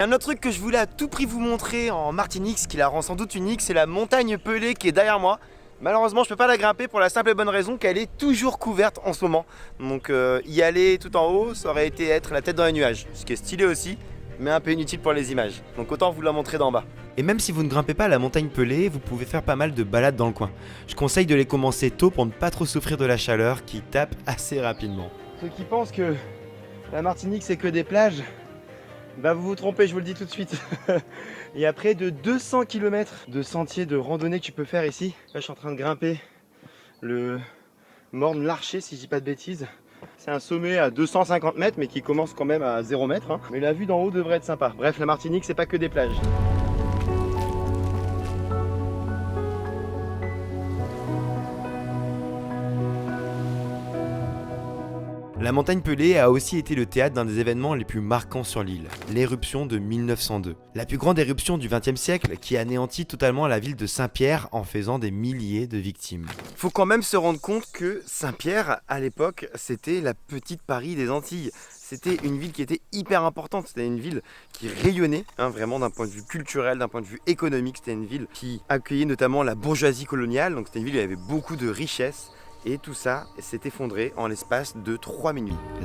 Un autre truc que je voulais à tout prix vous montrer en Martinique, ce qui la rend sans doute unique, c'est la montagne Pelée qui est derrière moi. Malheureusement, je peux pas la grimper pour la simple et bonne raison qu'elle est toujours couverte en ce moment. Donc y aller tout en haut, ça aurait été être la tête dans les nuages, ce qui est stylé aussi, mais un peu inutile pour les images. Donc autant vous la montrer d'en bas. Et même si vous ne grimpez pas à la montagne Pelée, vous pouvez faire pas mal de balades dans le coin. Je conseille de les commencer tôt pour ne pas trop souffrir de la chaleur qui tape assez rapidement. Ceux qui pensent que la Martinique c'est que des plages, bah vous vous trompez, je vous le dis tout de suite. Il y a près de 200 km de sentiers de randonnée que tu peux faire ici. Là je suis en train de grimper le Morne Larcher si je dis pas de bêtises. C'est un sommet à 250 mètres mais qui commence quand même à 0 mètre. Mais la vue d'en haut devrait être sympa. Bref, la Martinique c'est pas que des plages. La montagne Pelée a aussi été le théâtre d'un des événements les plus marquants sur l'île, l'éruption de 1902. La plus grande éruption du XXe siècle qui anéantit totalement la ville de Saint-Pierre en faisant des milliers de victimes. Faut quand même se rendre compte que Saint-Pierre, à l'époque, c'était la petite Paris des Antilles. C'était une ville qui était hyper importante, c'était une ville qui rayonnait, vraiment d'un point de vue culturel, d'un point de vue économique. C'était une ville qui accueillait notamment la bourgeoisie coloniale, donc c'était une ville où il y avait beaucoup de richesses. Et tout ça s'est effondré en l'espace de 3 minutes.